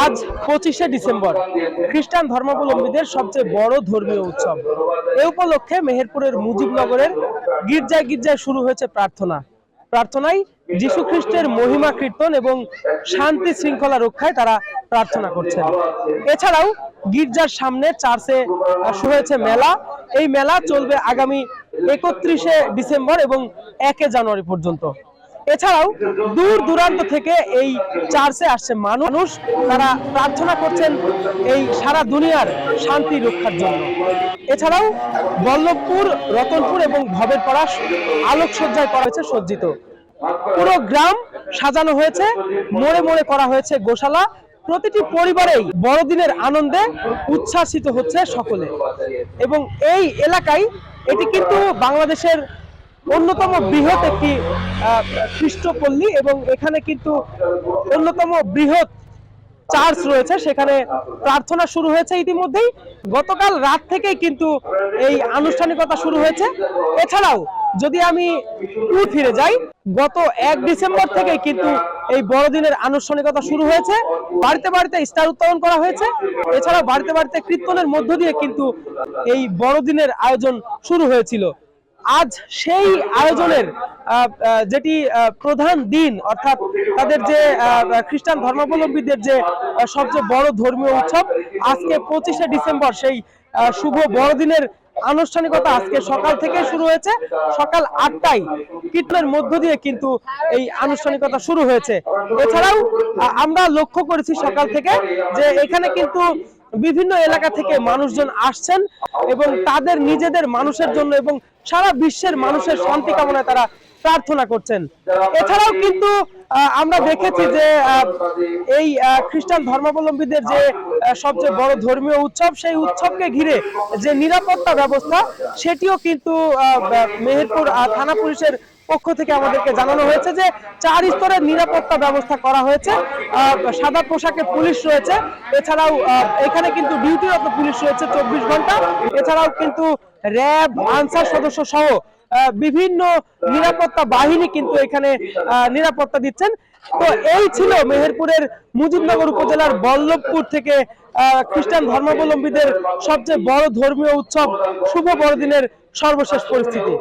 আজ 25শে ডিসেম্বর খ্রিস্টান ধর্মাবলম্বীদের সবচেয়ে বড় ধর্মীয় উৎসব। এ উপলক্ষে মেহেরপুরের মুজিবনগরের গির্জায় গির্জায় শুরু হয়েছে প্রার্থনায় যীশু খ্রিস্টের মহিমা কীর্তন এবং শান্তি শৃঙ্খলা রক্ষায় তারা প্রার্থনা করছেন। এছাড়াও গির্জার সামনে চার্চে শুরু হয়েছে মেলা। এই মেলা চলবে আগামী 31শে ডিসেম্বর এবং 1 জানুয়ারি পর্যন্ত। এছাড়াও দূর দূরান্ত থেকে এই চার্চে আসছে মানুষ, তারা প্রার্থনা করছেন এই সারা দুনিয়ার শান্তি রক্ষার জন্য। এছাড়াও বল্লভপুর, রতনপুর এবং ভবের পাড়া আলোকসজ্জায় করা হয়েছে সজ্জিত। পুরো গ্রাম সাজানো হয়েছে, মোড়ে মোড়ে করা হয়েছে গোশালা। প্রতিটি পরিবারেই বড়দিনের আনন্দে উচ্ছ্বাসিত হচ্ছে সকলে। এবং এই এলাকায় এটি কিন্তু বাংলাদেশের অন্যতম বৃহৎ একটি খ্রিস্টপল্লী এবং এখানে কিন্তু অন্যতম বৃহৎ চার্চ রয়েছে। সেখানে প্রার্থনা শুরু হয়েছে ইতিমধ্যেই, গতকাল রাত থেকেই কিন্তু এই আনুষ্ঠানিকতা শুরু হয়েছে। এছাড়াও যদি আমি ফিরে যাই, গত 1 ডিসেম্বর থেকে কিন্তু এই বড়দিনের আনুষ্ঠানিকতা শুরু হয়েছে। বাড়িতে বাড়িতে স্টার উত্তোলন করা হয়েছে। এছাড়াও বাড়িতে বাড়িতে কীর্তনের মধ্য দিয়ে কিন্তু এই বড়দিনের আয়োজন শুরু হয়েছিল। আজ সেই আয়োজনের যেটি প্রধান দিন, অর্থাৎ তাদের যে খ্রিস্টান ধর্মাবলম্বীদের যে সবচেয়ে বড় ধর্মীয় উৎসব, আজকে 25শে ডিসেম্বর সেই শুভ বড়দিনের আনুষ্ঠানিকতা আজকে সকাল থেকে শুরু হয়েছে। সকাল 8টায় কীর্তনের মধ্য দিয়ে কিন্তু এই আনুষ্ঠানিকতা শুরু হয়েছে। এছাড়াও আমরা লক্ষ্য করেছি সকাল থেকে যে এখানে কিন্তু বিভিন্ন এলাকা থেকে মানুষজন আসছেন এবং তাদের নিজেদের মানুষের জন্য এবং সারা বিশ্বের মানুষের শান্তি কামনায় তারা প্রার্থনা করছেন। এছাড়াও কিন্তু আমরা দেখেছি যে এই খ্রিস্টান ধর্মাবলম্বীদের যে সবচেয়ে বড় ধর্মীয় উৎসব, সেই উৎসবকে ঘিরে যে নিরাপত্তা ব্যবস্থা, সেটিও কিন্তু মেহেরপুর থানা পুলিশের পক্ষ থেকে আমাদেরকে জানানো হয়েছে যে 4 স্তরের নিরাপত্তা ব্যবস্থা করা হয়েছে। সাদা পোশাকে পুলিশ রয়েছে, এছাড়াও এখানে কিন্তু ডিউটিরত পুলিশ রয়েছে 24 ঘন্টা। এছাড়াও কিন্তু র্যাব, আনসার সদস্য সহ বিভিন্ন নিরাপত্তা বাহিনী কিন্তু এখানে নিরাপত্তা দিচ্ছেন। তো এই ছিল মেহেরপুরের মুজিবনগর উপজেলার বল্লভপুর থেকে খ্রিস্টান ধর্মাবলম্বীদের সবচেয়ে বড় ধর্মীয় উৎসব শুভ বড়দিনের সর্বশেষ পরিস্থিতি।